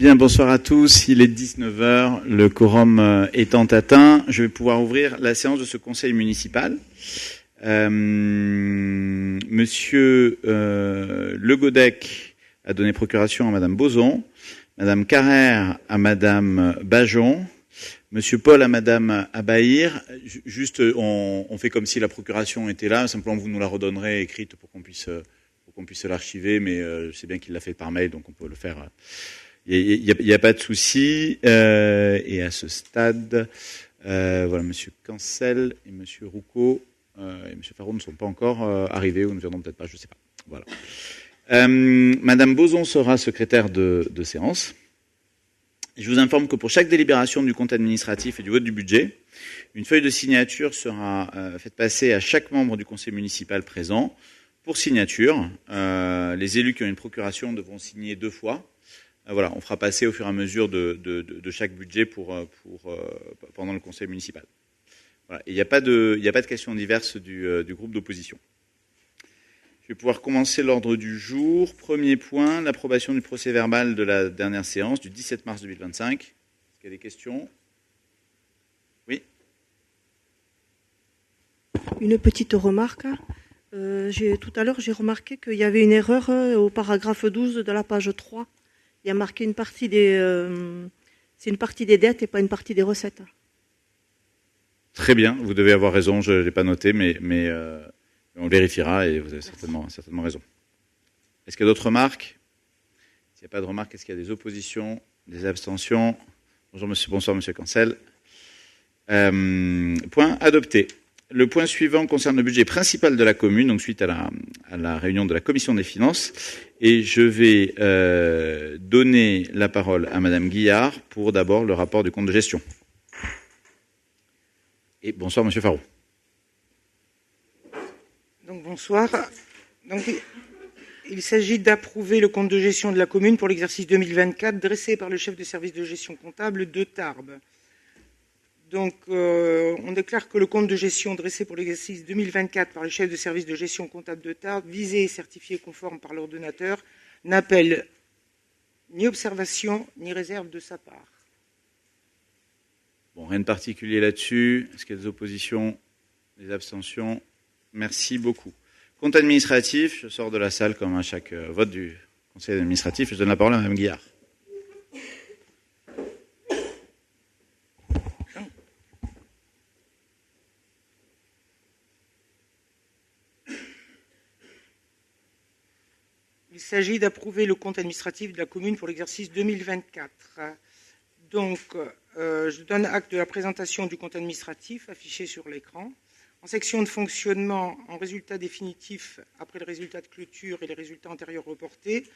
Bien, bonsoir à tous. Il est 19 heures, le quorum étant atteint, je vais pouvoir ouvrir la séance de ce conseil municipal. Monsieur Le Godec a donné procuration à Madame Boson, Madame Carrère à Madame Bajon, Monsieur Paul à Madame Abahir. Juste, on fait comme si la procuration était là, simplement vous nous la redonnerez écrite pour qu'on puisse l'archiver, mais je sais bien qu'il l'a fait par mail, donc on peut le faire. Il n'y a pas de souci. Et à ce stade, voilà, Monsieur Cancel et Monsieur Roucault et Monsieur Farron ne sont pas encore arrivés, ou ne viendront peut-être pas, je ne sais pas. Voilà. Madame Boson sera secrétaire de séance. Je vous informe que pour chaque délibération du compte administratif et du vote du budget, une feuille de signature sera faite passer à chaque membre du conseil municipal présent pour signature. Les élus qui ont une procuration devront signer 2 fois. Voilà, on fera passer au fur et à mesure de chaque budget pendant le conseil municipal. Voilà. Et il n'y a pas de questions diverses du groupe d'opposition. Je vais pouvoir commencer l'ordre du jour. Premier point, l'approbation du procès verbal de la dernière séance du 17 mars 2025. Est-ce qu'il y a des questions ? Oui ? Une petite remarque. Tout à l'heure, j'ai remarqué qu'il y avait une erreur au paragraphe 12 de la page 3. Il y a marqué une partie c'est une partie des dettes et pas une partie des recettes. Très bien, vous devez avoir raison, je ne l'ai pas noté, mais on vérifiera et vous avez certainement raison. Est-ce qu'il y a d'autres remarques ? S'il n'y a pas de remarques, est-ce qu'il y a des oppositions, des abstentions ? Bonsoir Monsieur Cancel. Point adopté. Le point suivant concerne le budget principal de la commune, donc suite à la réunion de la commission des finances. Et je vais donner la parole à Madame Guillard pour d'abord le rapport du compte de gestion. Et bonsoir Monsieur Farron. Donc bonsoir. Donc, il s'agit d'approuver le compte de gestion de la commune pour l'exercice 2024 dressé par le chef de service de gestion comptable de Tarbes. Donc, on déclare que le compte de gestion dressé pour l'exercice 2024 par le chef de service de gestion comptable de Tarbes, visé et certifié conforme par l'ordonnateur, n'appelle ni observation ni réserve de sa part. Bon, rien de particulier là-dessus. Est-ce qu'il y a des oppositions, des abstentions ? Merci beaucoup. Compte administratif, je sors de la salle comme à chaque vote du conseil administratif. Je donne la parole à Mme Guillard. Il s'agit d'approuver le compte administratif de la commune pour l'exercice 2024. Donc, je donne acte de la présentation du compte administratif affiché sur l'écran. En section de fonctionnement, en résultat définitif, après le résultat de clôture et les résultats antérieurs reportés,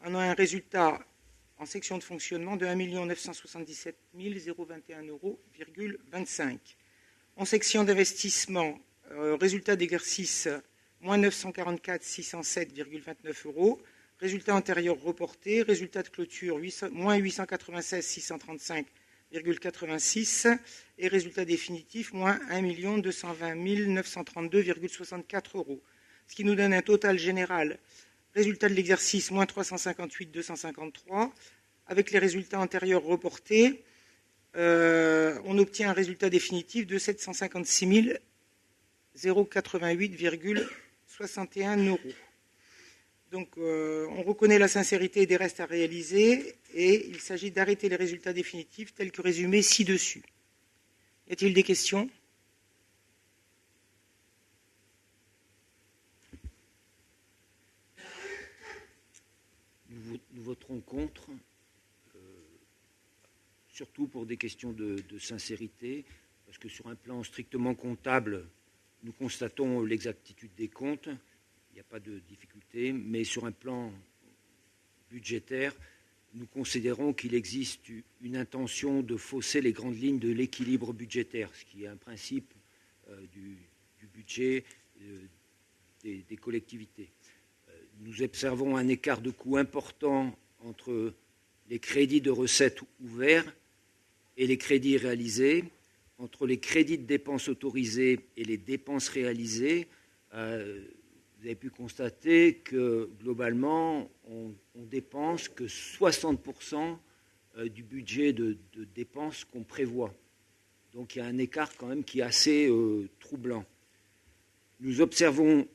on a un résultat en section de fonctionnement de 1 977 021,25 €. En section d'investissement, résultat d'exercice, moins 944 607,29 €. Résultat antérieur reporté, résultat de clôture, moins 896 635,86 et résultat définitif, moins 1 220 932,64 €. Ce qui nous donne un total général, résultat de l'exercice, moins 358 253. Avec les résultats antérieurs reportés, on obtient un résultat définitif de 756 088,61 €. Donc, on reconnaît la sincérité des restes à réaliser et il s'agit d'arrêter les résultats définitifs tels que résumés ci-dessus. Y a-t-il des questions ? Nous voterons contre, surtout pour des questions de sincérité, parce que sur un plan strictement comptable, nous constatons l'exactitude des comptes. Il n'y a pas de difficulté, mais sur un plan budgétaire, nous considérons qu'il existe une intention de fausser les grandes lignes de l'équilibre budgétaire, ce qui est un principe du budget des collectivités. Nous observons un écart de coût important entre les crédits de recettes ouverts et les crédits réalisés, entre les crédits de dépenses autorisés et les dépenses réalisées. Vous avez pu constater que, globalement, on dépense que 60% du budget de dépenses qu'on prévoit. Donc il y a un écart quand même qui est assez troublant. Nous observons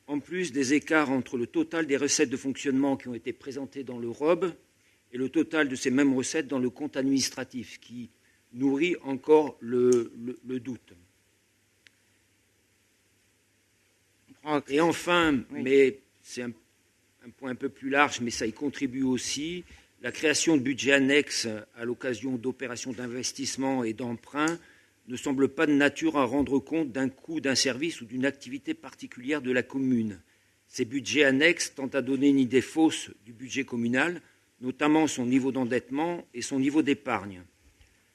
en plus des écarts entre le total des recettes de fonctionnement qui ont été présentées dans le ROB et le total de ces mêmes recettes dans le compte administratif, qui nourrit encore le doute. Et enfin, oui, mais c'est un point un peu plus large, mais ça y contribue aussi, la création de budgets annexes à l'occasion d'opérations d'investissement et d'emprunt ne semble pas de nature à rendre compte d'un coût d'un service ou d'une activité particulière de la commune. Ces budgets annexes tentent à donner une idée fausse du budget communal, notamment son niveau d'endettement et son niveau d'épargne.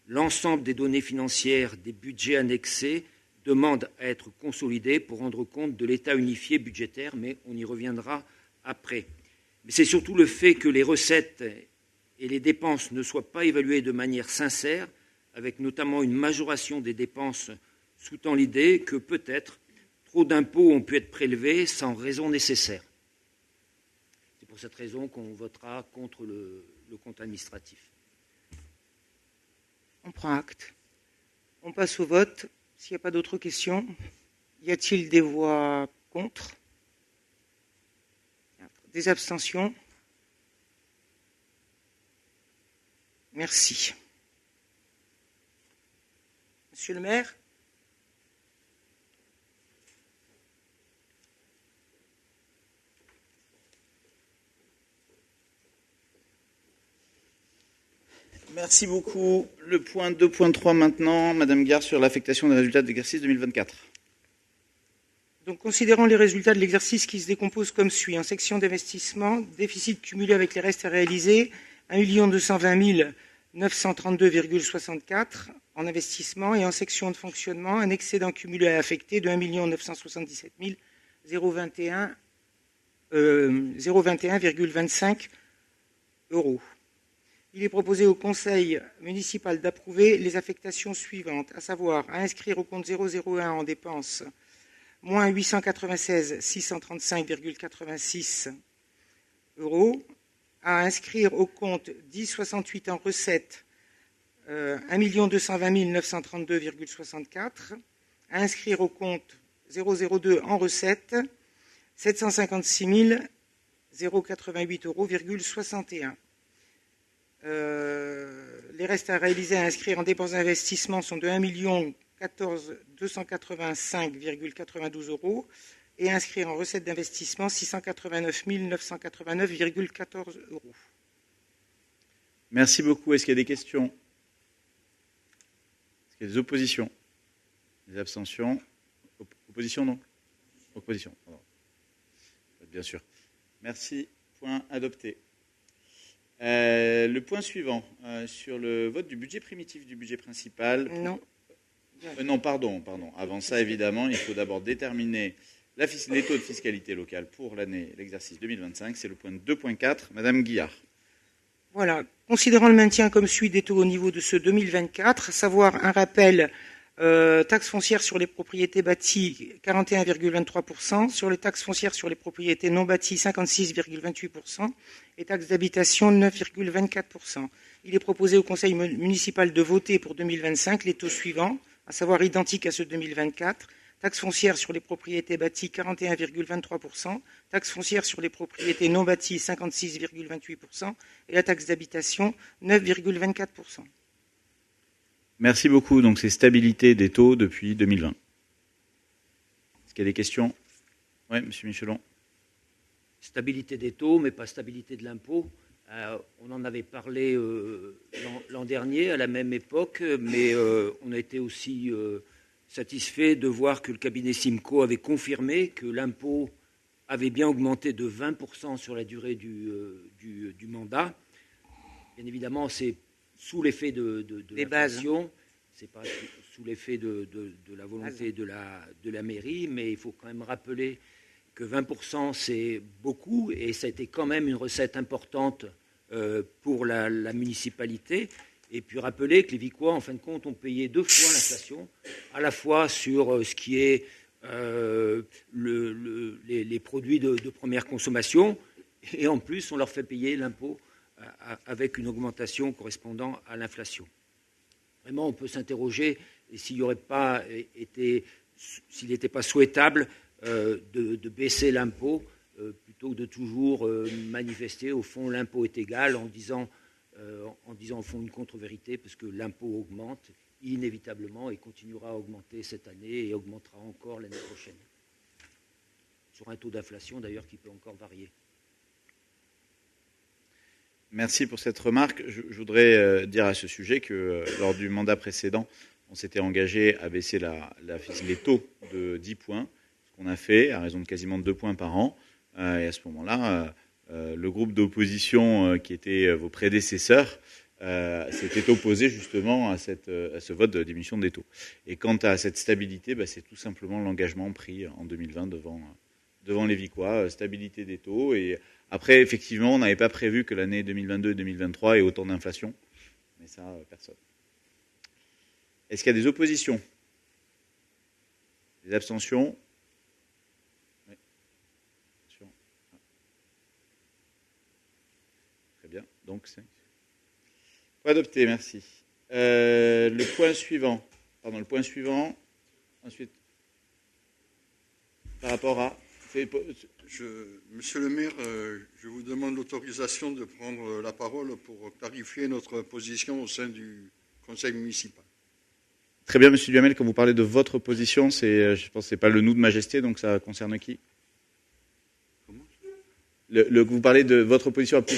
L'ensemble des données financières des budgets annexés demande à être consolidé pour rendre compte de l'état unifié budgétaire, mais on y reviendra après. Mais c'est surtout le fait que les recettes et les dépenses ne soient pas évaluées de manière sincère, avec notamment une majoration des dépenses sous-tend l'idée que peut-être trop d'impôts ont pu être prélevés sans raison nécessaire. C'est pour cette raison qu'on votera contre le compte administratif. On prend acte. On passe au vote. S'il n'y a pas d'autres questions, y a-t-il des voix contre? Des abstentions? Merci. Monsieur le maire? Merci beaucoup. Le point 2.3 maintenant, Madame Guiard, sur l'affectation des résultats de l'exercice 2024. Donc, considérant les résultats de l'exercice qui se décomposent comme suit. En section d'investissement, déficit cumulé avec les restes à réaliser, 1 220 932,64 en investissement, et en section de fonctionnement, un excédent cumulé à affecter de 1 977 021,25 euros. Il est proposé au Conseil municipal d'approuver les affectations suivantes, à savoir à inscrire au compte 001 en dépenses moins 896 635,86 euros, à inscrire au compte 1068 en recettes 1 220 932,64, à inscrire au compte 002 en recettes 756 088,61 euros. Les restes à réaliser à inscrire en dépenses d'investissement sont de 1 285,92 euros et à inscrire en recettes d'investissement 689 989,14 euros. Merci beaucoup. Est-ce qu'il y a des questions? Est-ce qu'il y a des oppositions? Des abstentions? Opposition, non? Opposition, pardon. Bien sûr. Merci. Point adopté. Le point suivant, sur le vote du budget primitif du budget principal. Non. Non, pardon. Avant ça, évidemment, il faut d'abord déterminer les taux de fiscalité locale pour l'exercice 2025. C'est le point 2.4. Madame Guiard. Voilà. Considérant le maintien comme suit des taux au niveau de ce 2024, à savoir un rappel taxe foncière sur les propriétés bâties 41,23%, sur les taxes foncières sur les propriétés non bâties 56,28% et taxes d'habitation 9,24%. Il est proposé au Conseil municipal de voter pour 2025 les taux suivants, à savoir identiques à ceux de 2024. Taxe foncière sur les propriétés bâties 41,23%, taxe foncière sur les propriétés non bâties 56,28% et la taxe d'habitation 9,24%. Merci beaucoup. Donc, c'est stabilité des taux depuis 2020. Est-ce qu'il y a des questions? Oui, Monsieur Michelon. Stabilité des taux, mais pas stabilité de l'impôt. On en avait parlé l'an dernier, à la même époque, mais on a été aussi satisfait de voir que le cabinet Simco avait confirmé que l'impôt avait bien augmenté de 20% sur la durée du mandat. Bien évidemment, c'est sous l'effet de l'inflation, c'est pas sous l'effet de la volonté de la mairie, mais il faut quand même rappeler que 20% c'est beaucoup et ça a été quand même une recette importante pour la municipalité. Et puis rappeler que les Vicois, en fin de compte, ont payé 2 fois l'inflation, à la fois sur ce qui est les produits de première consommation, et en plus on leur fait payer l'impôt avec une augmentation correspondant à l'inflation. Vraiment, on peut s'interroger et s'il n'était pas souhaitable de baisser l'impôt plutôt que de toujours manifester au fond l'impôt est égal en disant au fond une contre-vérité parce que l'impôt augmente inévitablement et continuera à augmenter cette année et augmentera encore l'année prochaine. Sur un taux d'inflation d'ailleurs qui peut encore varier. Merci pour cette remarque. Je voudrais dire à ce sujet que lors du mandat précédent, on s'était engagé à baisser les taux de 10 points, ce qu'on a fait à raison de quasiment 2 points par an. Et à ce moment-là, le groupe d'opposition qui était vos prédécesseurs s'était opposé justement à ce vote de diminution des taux. Et quant à cette stabilité, c'est tout simplement l'engagement pris en 2020 devant les Vicois, stabilité des taux. Et après, effectivement, on n'avait pas prévu que l'année 2022 et 2023 ait autant d'inflation. Mais ça, personne. Est-ce qu'il y a des oppositions? Des abstentions? Oui. Très bien. Donc, c'est adopté, merci. Le point suivant. Ensuite, par rapport à... Monsieur le maire, je vous demande l'autorisation de prendre la parole pour clarifier notre position au sein du conseil municipal. Très bien, monsieur Duhamel, quand vous parlez de votre position, je pense que ce n'est pas le nous de majesté, donc ça concerne qui? Comment? Vous parlez de votre position à notre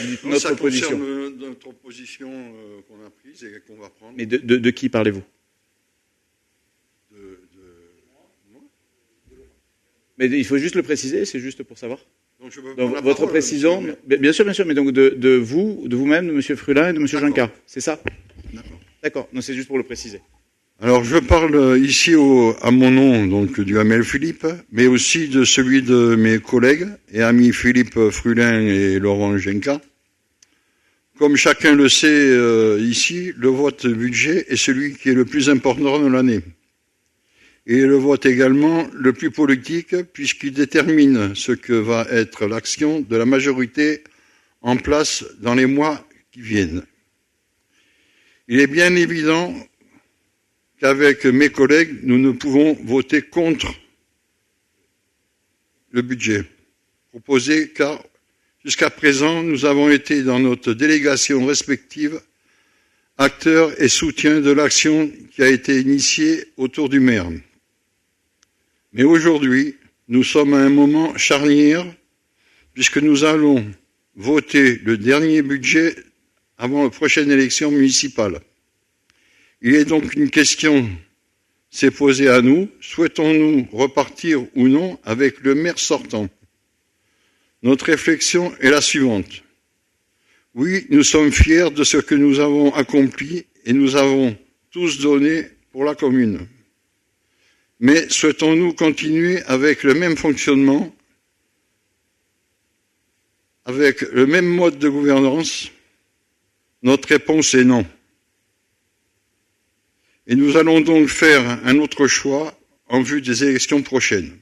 position. Ça concerne notre position qu'on a prise et qu'on va prendre. Mais de qui parlez-vous? Mais il faut juste le préciser, c'est juste pour savoir. Donc votre précision, bien sûr, mais donc de vous-même, de M. Frulin et de M. Juncker, c'est ça? D'accord, non, c'est juste pour le préciser. Alors je parle ici à mon nom, donc Duhamel Philippe, mais aussi de celui de mes collègues et amis Philippe Frulin et Laurent Genka. Comme chacun le sait ici, le vote budget est celui qui est le plus important de l'année. Et le vote également le plus politique puisqu'il détermine ce que va être l'action de la majorité en place dans les mois qui viennent. Il est bien évident qu'avec mes collègues, nous ne pouvons voter contre le budget proposé car jusqu'à présent, nous avons été dans notre délégation respective acteurs et soutiens de l'action qui a été initiée autour du maire. Mais aujourd'hui, nous sommes à un moment charnière puisque nous allons voter le dernier budget avant la prochaine élection municipale. Il est donc une question s'est posée à nous, souhaitons-nous repartir ou non avec le maire sortant? Notre réflexion est la suivante. Oui, nous sommes fiers de ce que nous avons accompli et nous avons tous donné pour la commune. Mais souhaitons-nous continuer avec le même fonctionnement, avec le même mode de gouvernance? Notre réponse est non. Et nous allons donc faire un autre choix en vue des élections prochaines.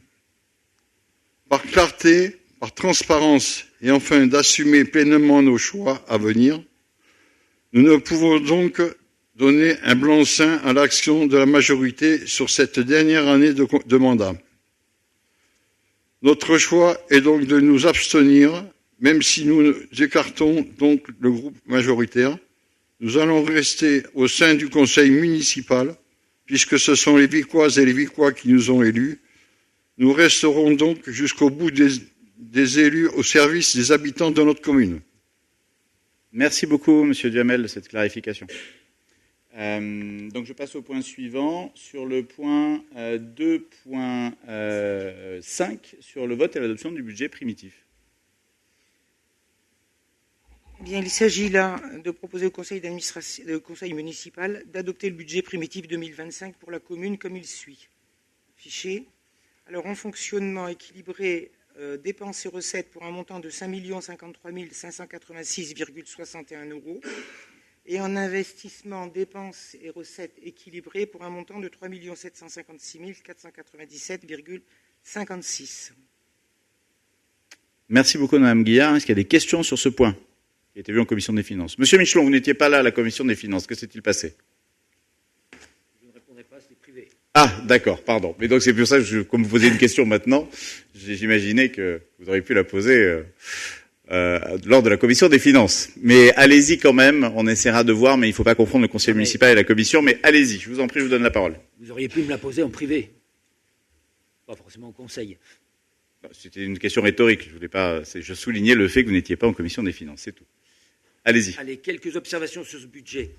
Par clarté, par transparence et enfin d'assumer pleinement nos choix à venir, nous ne pouvons donc donner un blanc-seing à l'action de la majorité sur cette dernière année de mandat. Notre choix est donc de nous abstenir, même si nous écartons donc le groupe majoritaire. Nous allons rester au sein du conseil municipal, puisque ce sont les Vicoises et les Vicois qui nous ont élus. Nous resterons donc jusqu'au bout des élus au service des habitants de notre commune. Merci beaucoup, Monsieur Duhamel, de cette clarification. Donc je passe au point suivant, sur le point 2.5, sur le vote et l'adoption du budget primitif. Bien, il s'agit là de proposer au conseil municipal d'adopter le budget primitif 2025 pour la commune comme il suit. Fiché. Alors en fonctionnement équilibré, dépenses et recettes pour un montant de 5 053 586,61 €. Et en investissement, dépenses et recettes équilibrées pour un montant de 3 756 497,56 €. Merci beaucoup, Mme Guillard. Est-ce qu'il y a des questions sur ce point qui a été vu en commission des finances. Monsieur Michelon, vous n'étiez pas là à la commission des finances. Que s'est-il passé? Je ne répondrai pas, c'est privé. Ah, d'accord, pardon. Mais donc c'est pour ça que, comme vous posez une question maintenant, j'imaginais que vous auriez pu la poser lors de la commission des finances. Mais allez-y quand même, on essaiera de voir, mais il ne faut pas confondre le conseil municipal et la commission. Mais allez-y, je vous en prie, je vous donne la parole. Vous auriez pu me la poser en privé, pas forcément au conseil. C'était une question rhétorique. Je soulignais le fait que vous n'étiez pas en commission des finances, c'est tout. Allez-y. Allez, quelques observations sur ce budget.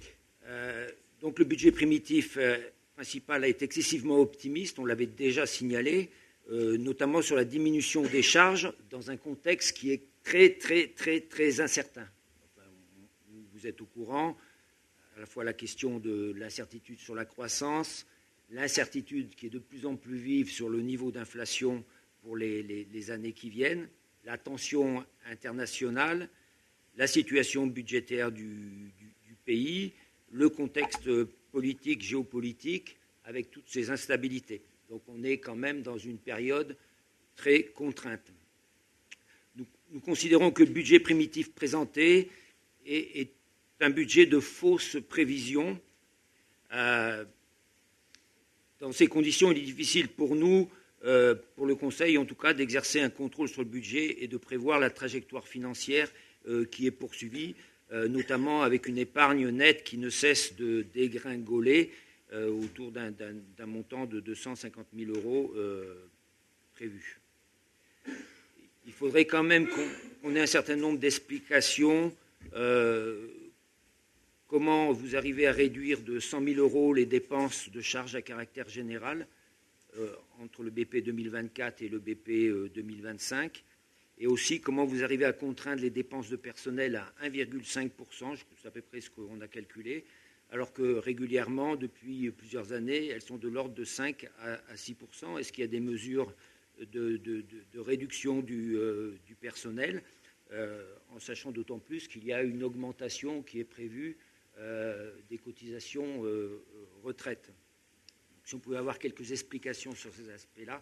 Donc le budget primitif principal a été excessivement optimiste, on l'avait déjà signalé, notamment sur la diminution des charges dans un contexte qui est très incertain. Enfin, vous êtes au courant, à la fois la question de l'incertitude sur la croissance, l'incertitude qui est de plus en plus vive sur le niveau d'inflation pour les années qui viennent, la tension internationale, la situation budgétaire du pays, le contexte politique, géopolitique, avec toutes ces instabilités. Donc on est quand même dans une période très contrainte. Nous considérons que le budget primitif présenté est un budget de fausses prévisions. Dans ces conditions, il est difficile pour nous, pour le Conseil en tout cas, d'exercer un contrôle sur le budget et de prévoir la trajectoire financière qui est poursuivie, notamment avec une épargne nette qui ne cesse de dégringoler autour d'un montant de 250 000 € prévu. Il faudrait quand même qu'on ait un certain nombre d'explications. Comment vous arrivez à réduire de 100 000 € les dépenses de charges à caractère général entre le BP 2024 et le BP 2025, et aussi comment vous arrivez à contraindre les dépenses de personnel à 1,5%, c'est à peu près ce qu'on a calculé, alors que régulièrement, depuis plusieurs années, elles sont de l'ordre de 5 à 6%. Est-ce qu'il y a des mesures de réduction du personnel, en sachant d'autant plus qu'il y a une augmentation qui est prévue des cotisations retraite. Donc, si on pouvait avoir quelques explications sur ces aspects-là,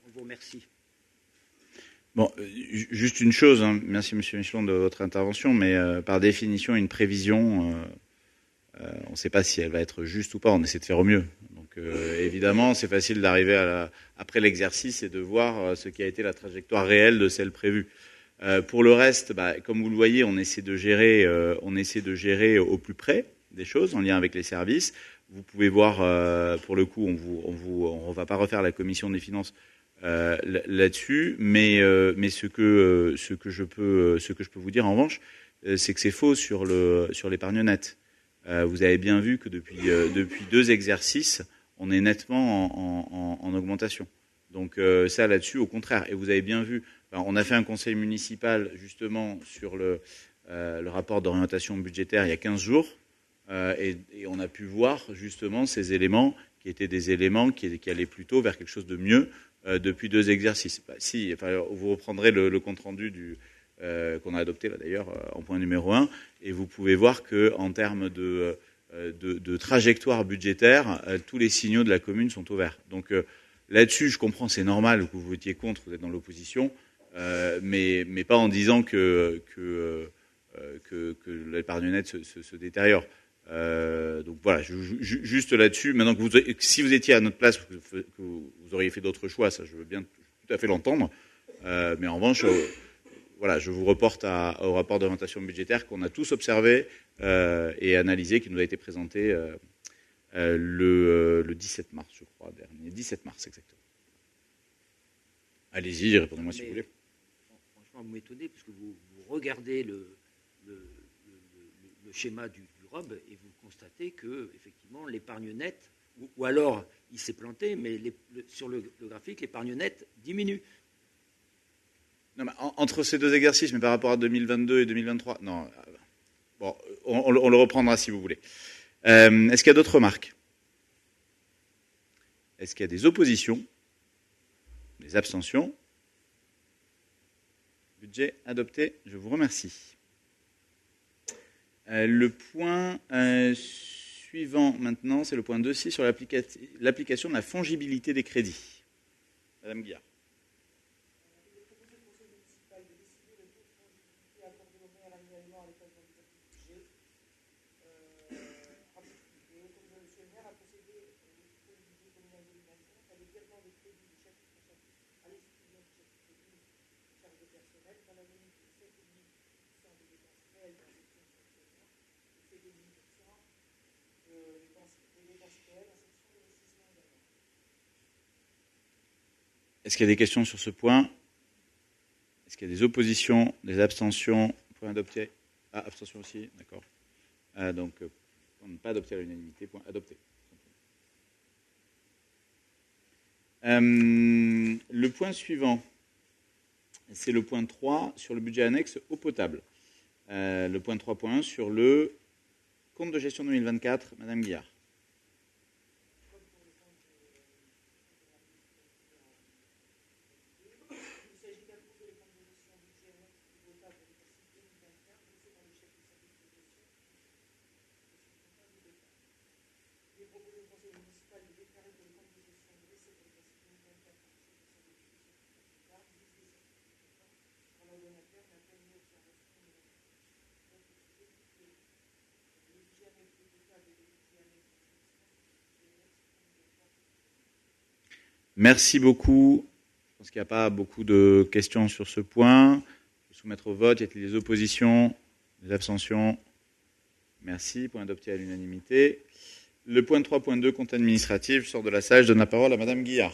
on vous remercie. Bon, juste une chose, hein. Merci Monsieur Michelon de votre intervention, mais par définition, une prévision, on ne sait pas si elle va être juste ou pas, on essaie de faire au mieux. Donc évidemment, c'est facile d'arriver après l'exercice et de voir ce qui a été la trajectoire réelle de celle prévue. Pour le reste, comme vous le voyez, on essaie de gérer au plus près des choses en lien avec les services. Vous pouvez voir, pour le coup, on va pas refaire la commission des finances là-dessus, mais ce que je peux vous dire en revanche, c'est que c'est faux sur l'épargne nette. Vous avez bien vu que depuis 2 exercices, on est nettement en augmentation. Donc ça là-dessus, au contraire. Et vous avez bien vu, on a fait un conseil municipal justement sur le rapport d'orientation budgétaire il y a 15 jours, et on a pu voir justement ces éléments qui étaient des éléments qui allaient plutôt vers quelque chose de mieux depuis 2 exercices. Vous reprendrez le compte-rendu qu'on a adopté là d'ailleurs en point numéro 1, et vous pouvez voir que en termes de trajectoire budgétaire, tous les signaux de la commune sont au vert. Donc là-dessus, je comprends, c'est normal que vous votiez contre, vous êtes dans l'opposition, mais pas en disant que l'épargne nette se détériore. Donc voilà, juste là-dessus. Maintenant que si vous étiez à notre place, que vous auriez fait d'autres choix, ça je veux bien tout à fait l'entendre. Mais en revanche, voilà, je vous reporte au rapport d'orientation budgétaire qu'on a tous observé et analysé, qui nous a été présenté le 17 mars, je crois, dernier. 17 mars, exactement. Allez-y, répondez-moi si vous voulez. Franchement, vous m'étonnez, parce que vous regardez le schéma du ROB et vous constatez que, effectivement, l'épargne nette, ou alors il s'est planté, mais sur le graphique, l'épargne nette diminue. Non, mais entre ces 2 exercices, mais par rapport à 2022 et 2023, non. Bon, on le reprendra si vous voulez. Est-ce qu'il y a d'autres remarques? Est-ce qu'il y a des oppositions? Des abstentions? Budget adopté, je vous remercie. Le point suivant maintenant, c'est le point 2.6 sur l'application de la fongibilité des crédits. Madame Guillard. Est-ce qu'il y a des questions sur ce point? Est-ce qu'il y a des oppositions, des abstentions? Point adopté. Ah, abstention aussi, d'accord. Donc, on ne pas adopté à l'unanimité, point adopté. Le point suivant, c'est le point 3 sur le budget annexe eau potable. Le point 3.1 sur le compte de gestion 2024, Madame Guillard. Merci beaucoup. Je pense qu'il n'y a pas beaucoup de questions sur ce point. Je vais soumettre au vote. Y a-t-il des oppositions, des abstentions? Merci. Point adopté à l'unanimité. Le point 3.2, compte administratif. Je sors de la salle. Je donne la parole à Madame Guillard.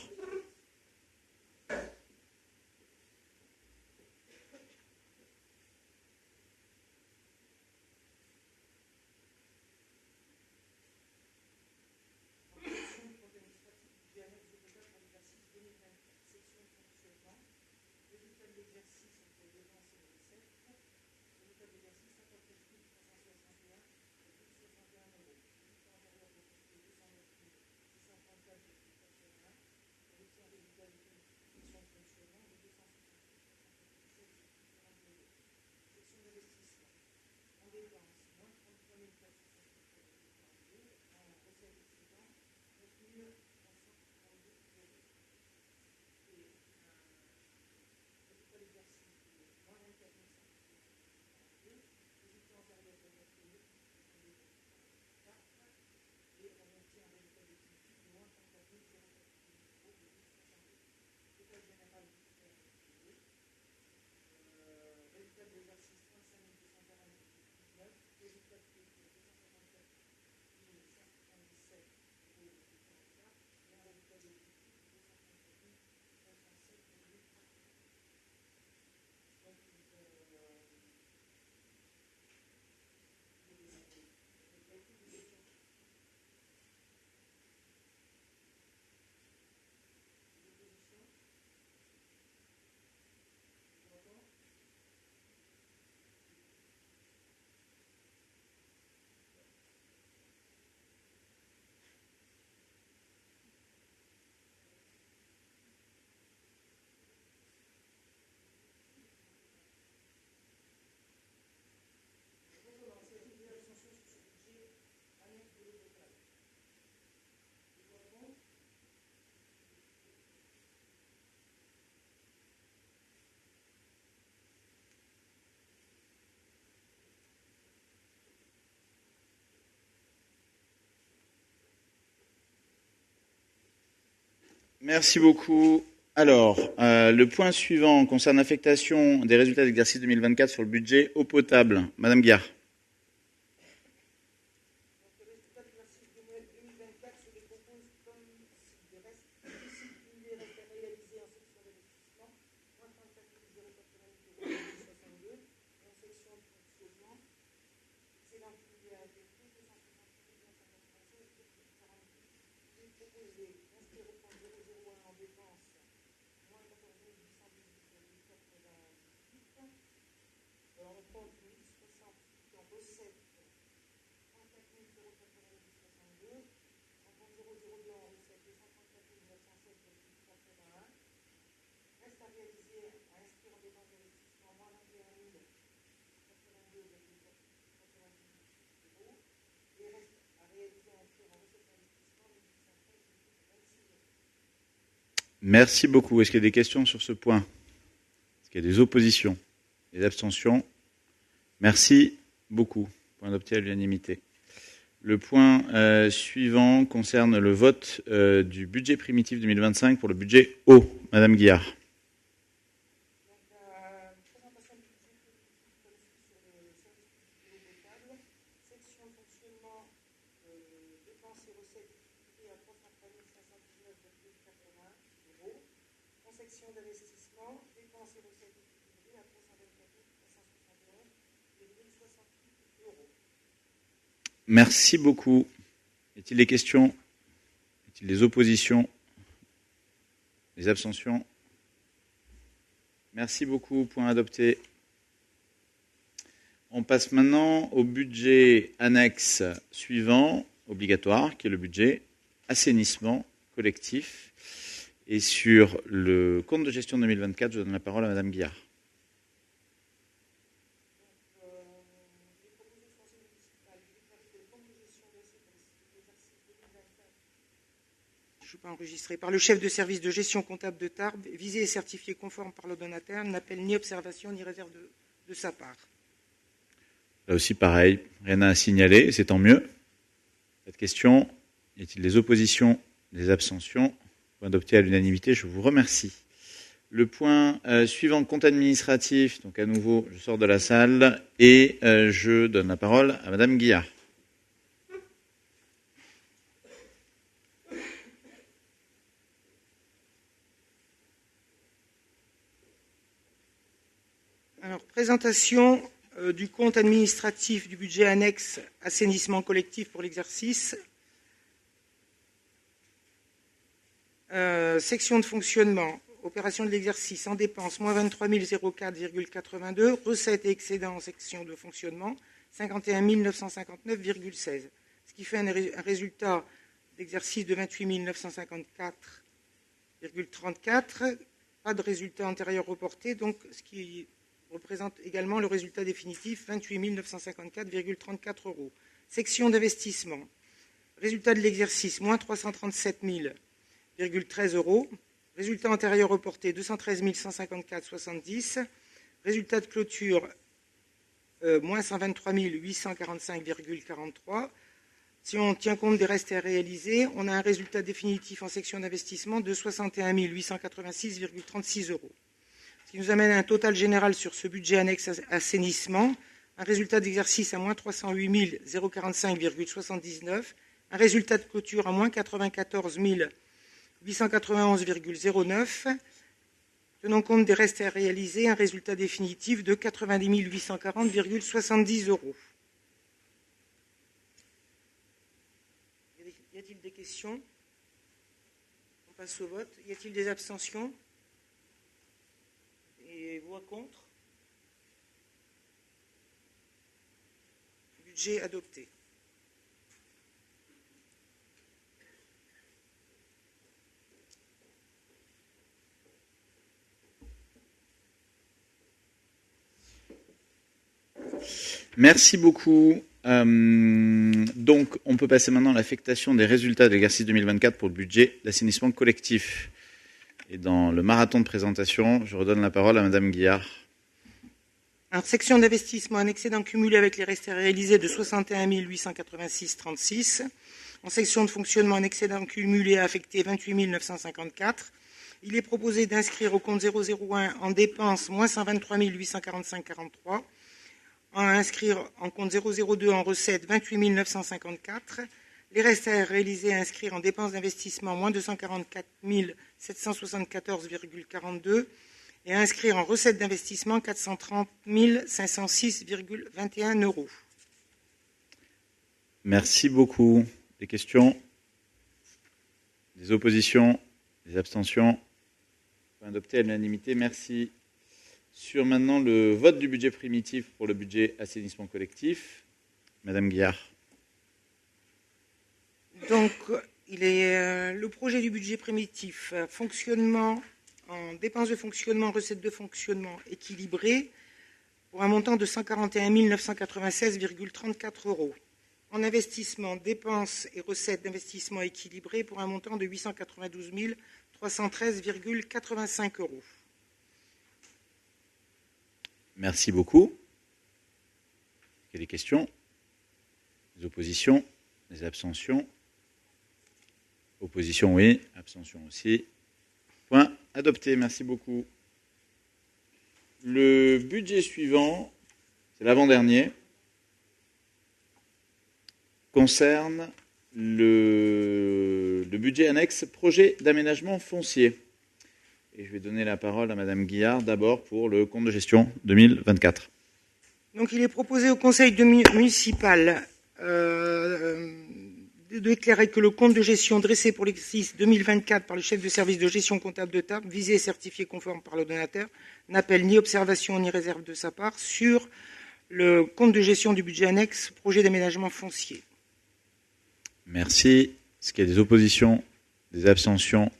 Merci beaucoup. Alors, le point suivant concerne l'affectation des résultats d'exercice 2024 sur le budget eau potable. Madame Guillard. Merci beaucoup. Est-ce qu'il y a des questions sur ce point? Est-ce qu'il y a des oppositions? Des abstentions? Merci beaucoup. Point adopté à l'unanimité. Le point suivant concerne le vote du budget primitif 2025 pour le budget eau. Madame Guillard. Merci beaucoup. Y a-t-il des questions? Y a-t-il des oppositions? Des abstentions? Merci beaucoup. Point adopté. On passe maintenant au budget annexe suivant, obligatoire, qui est le budget assainissement collectif. Et sur le compte de gestion 2024, je donne la parole à Madame Guillard. Enregistré par le chef de service de gestion comptable de Tarbes, visé et certifié conforme par l'ordonnateur, n'appelle ni observation ni réserve de sa part. Là aussi, pareil, rien à signaler, c'est tant mieux. Cette question, y a-t-il des oppositions, des abstentions? Point adopté à l'unanimité, je vous remercie. Le point suivant, compte administratif, donc à nouveau, je sors de la salle et je donne la parole à Madame Guillard. Alors, présentation du compte administratif du budget annexe assainissement collectif pour l'exercice. Section de fonctionnement, opération de l'exercice en dépenses, moins 23 004,82, recettes et excédents en section de fonctionnement, 51 959,16. Ce qui fait un résultat d'exercice de 28 954,34. Pas de résultat antérieur reporté, donc ce qui représente également le résultat définitif, 28 954,34 €. Section d'investissement. Résultat de l'exercice, moins 337 000,13 €. Résultat antérieur reporté, 213 154,70. Résultat de clôture, moins 123 845,43. Si on tient compte des restes à réaliser, on a un résultat définitif en section d'investissement de 61 886,36 €. Ce qui nous amène à un total général sur ce budget annexe assainissement, un résultat d'exercice à moins 308 045,79, un résultat de clôture à moins 94 891,09, tenant compte des restes à réaliser, un résultat définitif de 90 840,70 €. Y a-t-il des questions? On passe au vote. Y a-t-il des abstentions? Et voix contre? Budget adopté. Merci beaucoup. Donc, on peut passer maintenant à l'affectation des résultats de l'exercice 2024 pour le budget d'assainissement collectif. Et dans le marathon de présentation, je redonne la parole à Madame Guillard. Alors, section d'investissement, un excédent cumulé avec les restes à réaliser de 61 886,36. En section de fonctionnement, un excédent cumulé affecté 28 954. Il est proposé d'inscrire au compte 001 en dépenses moins 123 845,43. À inscrire en compte 002 en recettes 28 954. Les restes à réaliser à inscrire en dépenses d'investissement moins 244 774,42 et à inscrire en recettes d'investissement 430 506,21 €. Merci beaucoup. Des questions? Des oppositions? Des abstentions? Adopté à l'unanimité. Merci. Sur maintenant le vote du budget primitif pour le budget assainissement collectif. Madame Guillard. Donc, il est le projet du budget primitif, fonctionnement en dépenses de fonctionnement, recettes de fonctionnement équilibrées, pour un montant de 141 996,34 €. En investissement, dépenses et recettes d'investissement équilibrées pour un montant de 892 313,85 €. Merci beaucoup. Est-ce qu'il y a des questions? Des oppositions? Des abstentions? Opposition, oui. Abstention aussi. Point adopté. Merci beaucoup. Le budget suivant, c'est l'avant-dernier, concerne le budget annexe projet d'aménagement foncier. Et je vais donner la parole à Madame Guillard d'abord pour le compte de gestion 2024. Donc, il est proposé au conseil municipal de déclarer que le compte de gestion dressé pour l'exercice 2024 par le chef de service de gestion comptable de Tarbes, visé et certifié conforme par le donateur, n'appelle ni observation ni réserve de sa part sur le compte de gestion du budget annexe projet d'aménagement foncier. Merci. Est-ce qu'il y a des oppositions, des abstentions?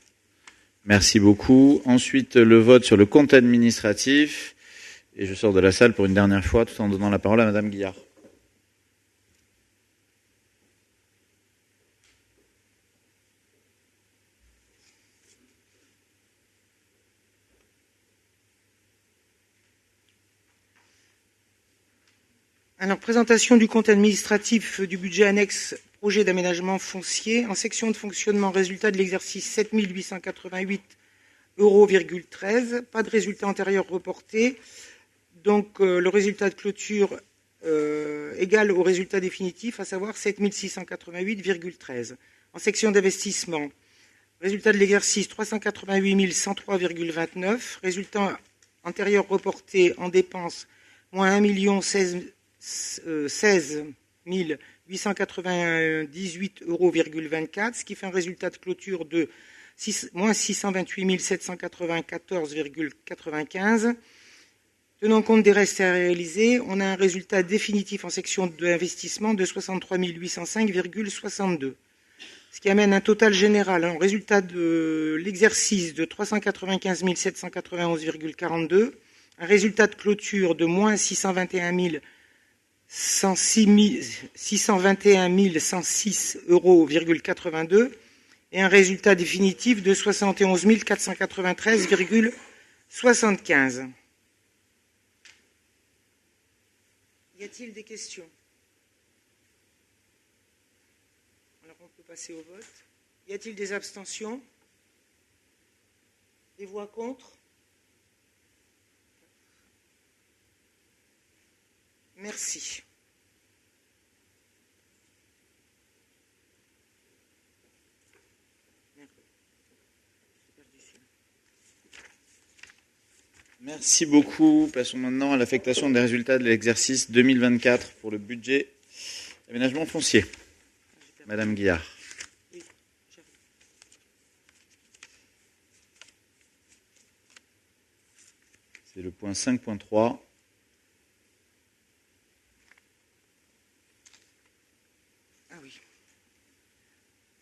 Merci beaucoup. Ensuite, le vote sur le compte administratif. Et je sors de la salle pour une dernière fois, tout en donnant la parole à Madame Guillard. Alors, présentation du compte administratif du budget annexe projet d'aménagement foncier. En section de fonctionnement, résultat de l'exercice 7 888,13 €. Pas de résultat antérieur reporté. Donc, le résultat de clôture égal au résultat définitif, à savoir 7 688,13. En section d'investissement, résultat de l'exercice 388 103,29. Résultat antérieur reporté en dépenses, moins 1 16 898,24 €, ce qui fait un résultat de clôture de moins 628 794,95. Tenant compte des restes à réaliser, on a un résultat définitif en section d'investissement de 63 805,62, ce qui amène un total général en résultat de l'exercice de 395 791,42, un résultat de clôture de moins 621 106,82 € et un résultat définitif de 71 493,75. Y a-t-il des questions? Alors on peut passer au vote. Y a-t-il des abstentions? Des voix contre? Merci. Merci beaucoup. Passons maintenant à l'affectation des résultats de l'exercice 2024 pour le budget aménagement foncier. Madame Guillard. C'est le point 5.3. Ah oui.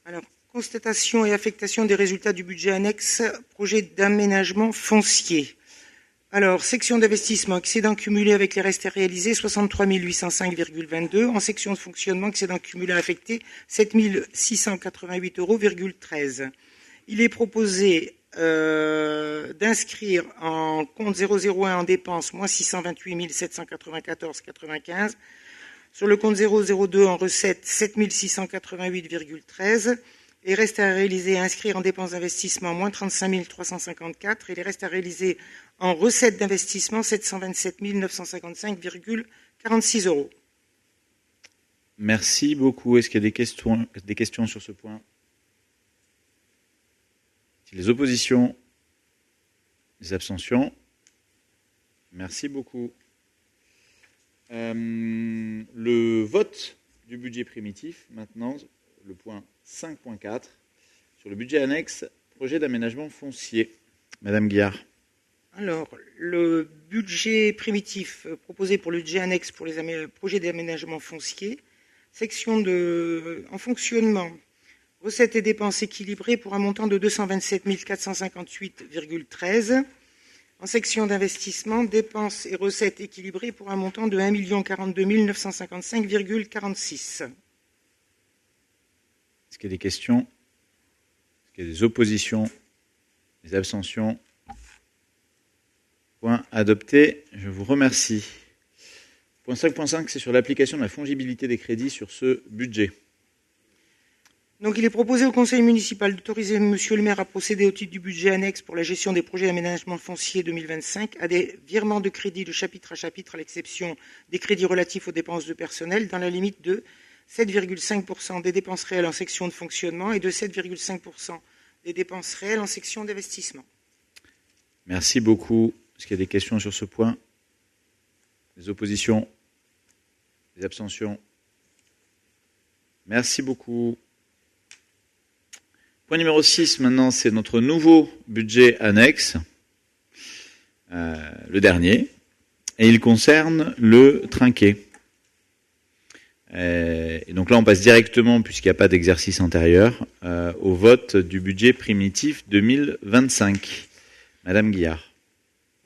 Alors, constatation et affectation des résultats du budget annexe projet d'aménagement foncier. Alors, section d'investissement, excédent cumulé avec les restes à réaliser, 63 805,22. En section de fonctionnement, excédent cumulé affecté, 7 688,13 €. Il est proposé d'inscrire en compte 001 en dépenses, moins 628 794,95. Sur le compte 002 en recettes, 7 688,13. Les restes à réaliser et inscrire en dépenses d'investissement, moins 35 354. Et les restes à réaliser en recettes d'investissement, 727 955,46 €. Merci beaucoup. Est-ce qu'il y a des questions sur ce point? Les oppositions? Les abstentions? Merci beaucoup. Le vote du budget primitif, maintenant, le point 5.4, sur le budget annexe, projet d'aménagement foncier. Madame Guillard. Alors, le budget primitif proposé pour le budget annexe pour les projets d'aménagement foncier, section en fonctionnement, recettes et dépenses équilibrées pour un montant de 227 458,13. En section d'investissement, dépenses et recettes équilibrées pour un montant de 1 042 955,46. Est-ce qu'il y a des questions? Est-ce qu'il y a des oppositions? Des abstentions? Point adopté. Je vous remercie. Point 5.5, c'est sur l'application de la fongibilité des crédits sur ce budget. Donc, il est proposé au conseil municipal d'autoriser monsieur le maire à procéder au titre du budget annexe pour la gestion des projets d'aménagement foncier 2025 à des virements de crédits de chapitre à chapitre, à l'exception des crédits relatifs aux dépenses de personnel, dans la limite de 7,5% des dépenses réelles en section de fonctionnement et de 7,5% des dépenses réelles en section d'investissement. Merci beaucoup. Est-ce qu'il y a des questions sur ce point? Des oppositions? Des abstentions? Merci beaucoup. Point numéro 6, maintenant, c'est notre nouveau budget annexe, le dernier, et il concerne le trinquet. Et donc là, on passe directement, puisqu'il n'y a pas d'exercice antérieur, au vote du budget primitif 2025. Madame Guillard.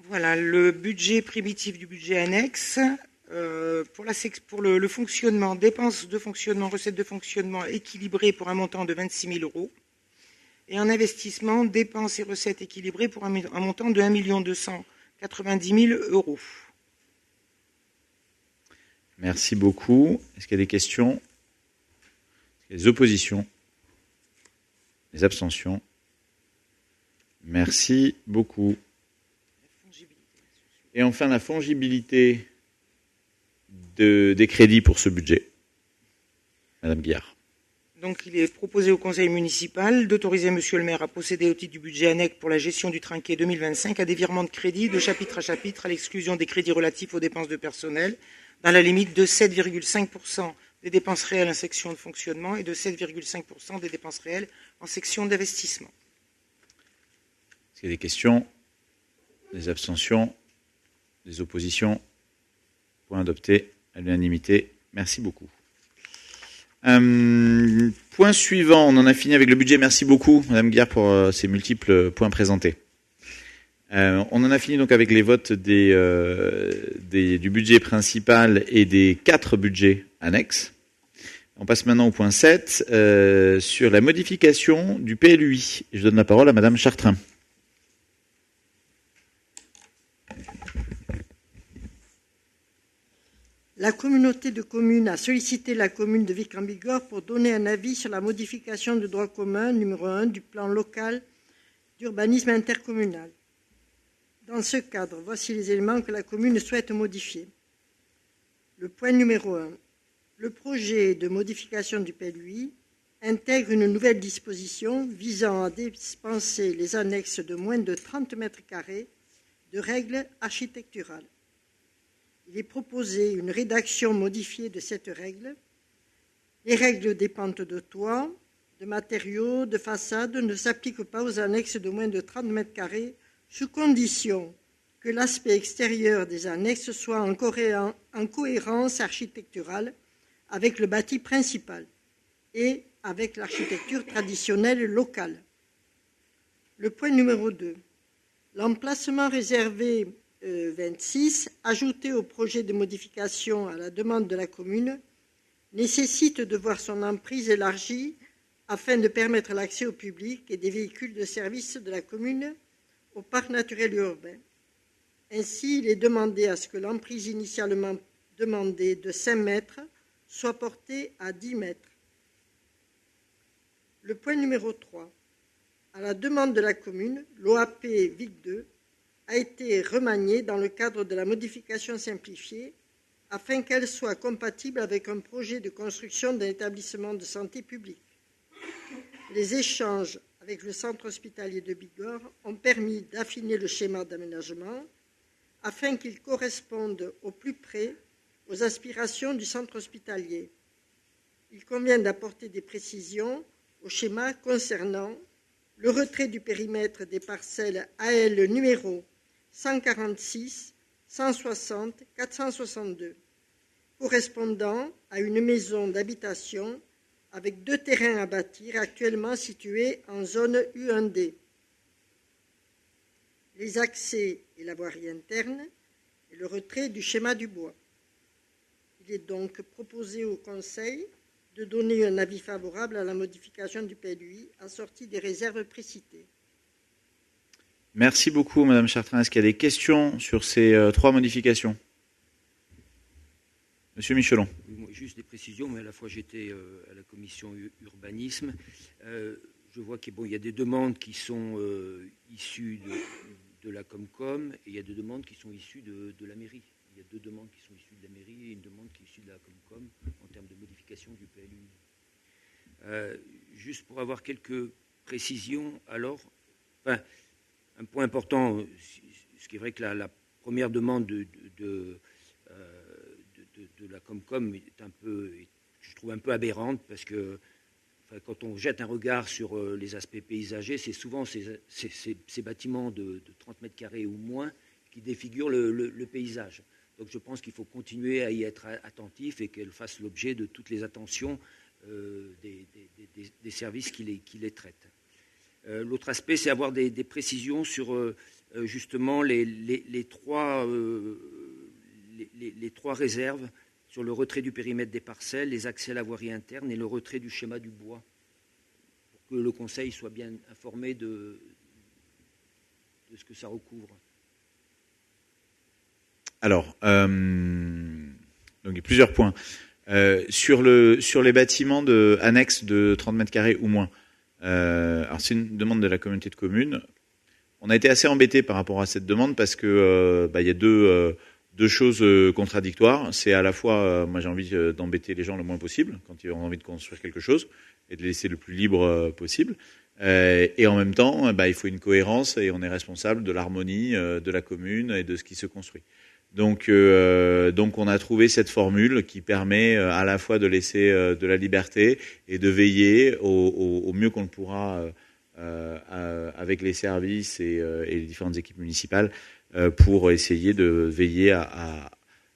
Voilà, le budget primitif du budget annexe, pour le fonctionnement, dépenses de fonctionnement, recettes de fonctionnement équilibrées pour un montant de 26 000 euros. Et en investissement, dépenses et recettes équilibrées pour un montant de 1 290 000 euros. Merci beaucoup. Est-ce qu'il y a des questions? Est-ce qu'il y a des oppositions? Des abstentions? Merci beaucoup. Et enfin, la fongibilité des crédits pour ce budget. Madame Guillard. Donc, il est proposé au conseil municipal d'autoriser monsieur le maire à procéder au titre du budget annexe pour la gestion du trinquet 2025 à des virements de crédits de chapitre à chapitre, à l'exclusion des crédits relatifs aux dépenses de personnel, dans la limite de 7,5% des dépenses réelles en section de fonctionnement et de 7,5% des dépenses réelles en section d'investissement. Est-ce qu'il y a des questions? Des abstentions? Des oppositions? Point adopté à l'unanimité. Merci beaucoup. Point suivant, on en a fini avec le budget. Merci beaucoup, Madame Guillard, pour ces multiples points présentés. On en a fini donc avec les votes du budget principal et des 4 budgets annexes. On passe maintenant au point 7, sur la modification du PLUI. Je donne la parole à Madame Chartrain. La communauté de communes a sollicité la commune de Vic-en-Bigorre pour donner un avis sur la modification du droit commun numéro 1 du plan local d'urbanisme intercommunal. Dans ce cadre, voici les éléments que la commune souhaite modifier. Le point numéro 1. Le projet de modification du PLUI intègre une nouvelle disposition visant à dispenser les annexes de moins de 30 mètres carrés de règles architecturales. Il est proposé une rédaction modifiée de cette règle. Les règles des pentes de toit, de matériaux, de façade ne s'appliquent pas aux annexes de moins de 30 mètres carrés sous condition que l'aspect extérieur des annexes soit en cohérence architecturale avec le bâti principal et avec l'architecture traditionnelle locale. Le point numéro 2. L'emplacement réservé 26, ajouté au projet de modification à la demande de la commune, nécessite de voir son emprise élargie afin de permettre l'accès au public et des véhicules de service de la commune au parc naturel urbain. Ainsi, il est demandé à ce que l'emprise initialement demandée de 5 mètres soit portée à 10 mètres. Le point numéro 3. À la demande de la commune, l'OAP VIC 2 a été remaniée dans le cadre de la modification simplifiée afin qu'elle soit compatible avec un projet de construction d'un établissement de santé publique. Les échanges avec le centre hospitalier de Bigorre ont permis d'affiner le schéma d'aménagement afin qu'il corresponde au plus près aux aspirations du centre hospitalier. Il convient d'apporter des précisions au schéma concernant le retrait du périmètre des parcelles AL numéro 146, 160, 462, correspondant à une maison d'habitation avec 2 terrains à bâtir actuellement situés en zone U1D. Les accès et la voirie interne et le retrait du schéma du bois. Il est donc proposé au Conseil de donner un avis favorable à la modification du PLUI assorti des réserves précitées. Merci beaucoup, Madame Chartrain. Est-ce qu'il y a des questions sur ces 3 modifications? Monsieur Michelon. juste des précisions, mais à la fois j'étais à la commission urbanisme. Je vois qu'il y a des demandes qui sont issues de la Comcom et il y a des demandes qui sont issues de la mairie. Il y a 2 demandes qui sont issues de la mairie et une demande qui est issue de la Comcom en termes de modification du PLU. Juste pour avoir quelques précisions, alors, un point important, ce qui est vrai que la première demande de la Comcom est je trouve un peu aberrante parce que quand on jette un regard sur les aspects paysagers, c'est souvent ces bâtiments de 30 mètres carrés ou moins qui défigurent le paysage. Donc je pense qu'il faut continuer à y être attentif et qu'elle fasse l'objet de toutes les attentions des services qui les traitent. L'autre aspect, c'est avoir des précisions sur justement les 3 réserves sur le retrait du périmètre des parcelles, les accès à la voirie interne et le retrait du schéma du bois, pour que le Conseil soit bien informé de ce que ça recouvre. Alors, donc il y a plusieurs points. Sur les bâtiments annexes de 30 mètres carrés ou moins, alors c'est une demande de la communauté de communes. On a été assez embêtés par rapport à cette demande parce que il y a deux choses contradictoires. C'est à la fois, moi j'ai envie d'embêter les gens le moins possible quand ils ont envie de construire quelque chose et de les laisser le plus libre possible. Et en même temps, il faut une cohérence et on est responsable de l'harmonie de la commune et de ce qui se construit. Donc on a trouvé cette formule qui permet à la fois de laisser de la liberté et de veiller au mieux qu'on le pourra avec les services et les différentes équipes municipales pour essayer de veiller à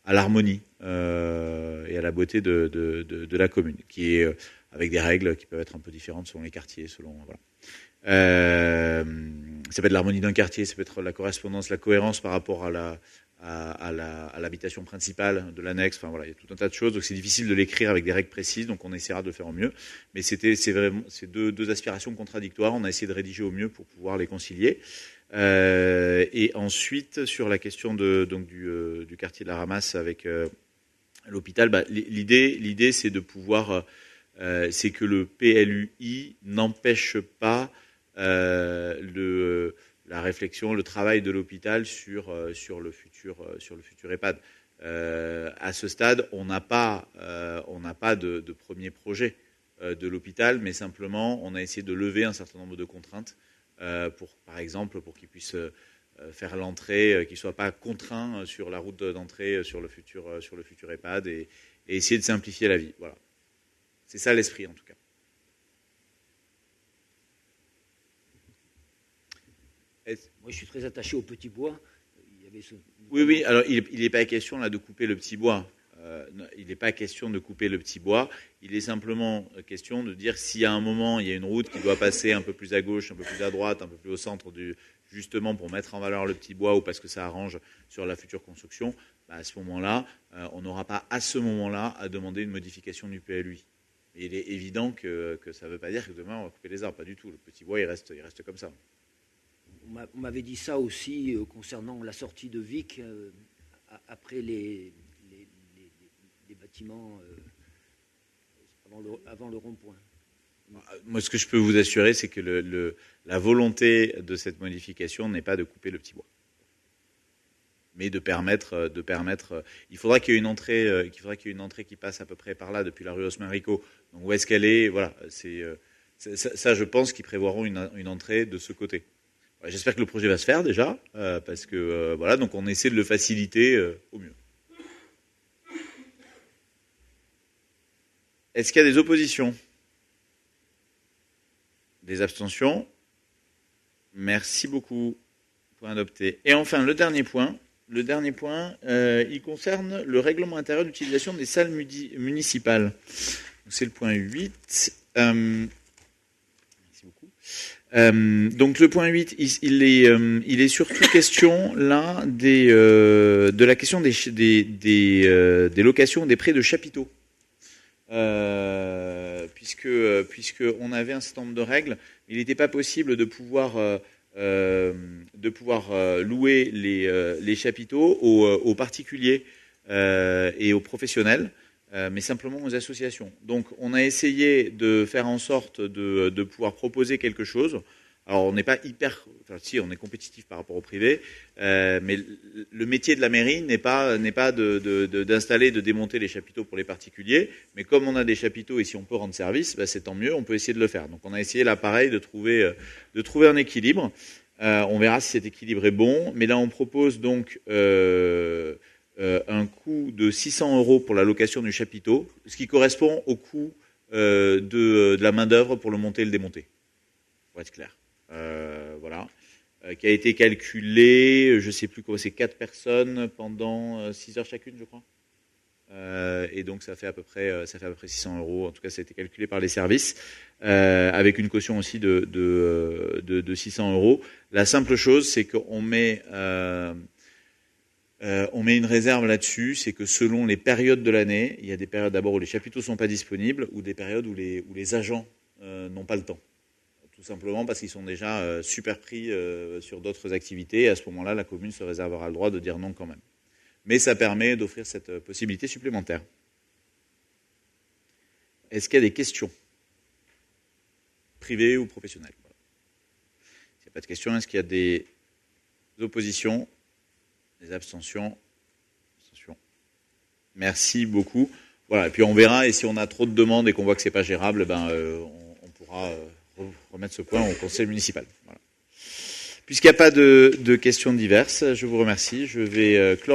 l'harmonie et à la beauté de la commune, qui est avec des règles qui peuvent être un peu différentes selon les quartiers, voilà. Ça peut être l'harmonie d'un quartier, ça peut être la correspondance, la cohérence par rapport à l'habitation principale de l'annexe. Enfin voilà, il y a tout un tas de choses. Donc c'est difficile de l'écrire avec des règles précises. Donc on essaiera de le faire au mieux. Mais c'est vraiment ces deux aspirations contradictoires. On a essayé de rédiger au mieux pour pouvoir les concilier. Et ensuite sur la question du quartier de la Ramasse avec l'hôpital, l'idée c'est de pouvoir c'est que le PLUI n'empêche pas la réflexion, le travail de l'hôpital sur le futur EHPAD. À ce stade, on n'a pas de premier projet de l'hôpital, mais simplement on a essayé de lever un certain nombre de contraintes par exemple pour qu'il puisse faire l'entrée, qu'il ne soit pas contraint sur la route d'entrée sur le futur EHPAD et essayer de simplifier la vie. Voilà. C'est ça l'esprit en tout cas. Moi, je suis très attaché au petit bois. Oui. Alors, il n'est pas question là de couper le petit bois. Il n'est pas question de couper le petit bois. Il est simplement question de dire s'il y a un moment, il y a une route qui doit passer un peu plus à gauche, un peu plus à droite, un peu plus au centre, justement pour mettre en valeur le petit bois ou parce que ça arrange sur la future construction, à ce moment-là, on n'aura pas à ce moment-là à demander une modification du PLUI. Et il est évident que ça ne veut pas dire que demain on va couper les arbres. Pas du tout. Le petit bois, il reste comme ça. On m'avait dit ça aussi concernant la sortie de Vic après les bâtiments avant le rond-point. Moi, ce que je peux vous assurer, c'est que la volonté de cette modification n'est pas de couper le petit bois, mais de permettre. Il faudra qu'il y ait une entrée, qui passe à peu près par là depuis la rue Haussmann-Ricot. Donc où est-ce qu'elle est ? Voilà, ça, je pense qu'ils prévoiront une entrée de ce côté. J'espère que le projet va se faire déjà, parce que voilà, donc on essaie de le faciliter au mieux. Est-ce qu'il y a des oppositions ? Des abstentions ? Merci beaucoup. Point adopté. Et enfin, le dernier point, il concerne le règlement intérieur d'utilisation des salles municipales. C'est le point 8. Merci beaucoup. Donc le point 8, il est surtout question là de la question des locations, des prêts de chapiteaux, puisque on avait un certain nombre de règles, il n'était pas possible de pouvoir louer les chapiteaux aux particuliers et aux professionnels. mais simplement aux associations. Donc on a essayé de faire en sorte de pouvoir proposer quelque chose. Alors on n'est pas si on est compétitif par rapport au privé, mais le métier de la mairie n'est pas d'installer, de démonter les chapiteaux pour les particuliers, mais comme on a des chapiteaux et si on peut rendre service, c'est tant mieux, on peut essayer de le faire. Donc on a essayé là pareil de trouver un équilibre. On verra si cet équilibre est bon, mais là on propose donc un coût de 600 € pour la location du chapiteau, ce qui correspond au coût de la main-d'œuvre pour le monter et le démonter, pour être clair. Voilà, qui a été calculé, je ne sais plus comment, c'est 4 personnes pendant 6 heures chacune, je crois. Et donc ça fait à peu près 600 €. En tout cas, ça a été calculé par les services, avec une caution aussi de 600 €. La simple chose, c'est qu'on met une réserve là-dessus, c'est que selon les périodes de l'année, il y a des périodes d'abord où les chapiteaux ne sont pas disponibles, ou des périodes où les agents n'ont pas le temps. Tout simplement parce qu'ils sont déjà super pris sur d'autres activités. Et à ce moment-là, la commune se réservera le droit de dire non quand même. Mais ça permet d'offrir cette possibilité supplémentaire. Est-ce qu'il y a des questions privées ou professionnelles? S'il n'y a pas de questions, est-ce qu'il y a des oppositions, des abstentions? Merci beaucoup. Voilà. Et puis on verra. Et si on a trop de demandes et qu'on voit que c'est pas gérable, on pourra remettre ce point au conseil municipal. Voilà. Puisqu'il n'y a pas de questions diverses, je vous remercie. Je vais clore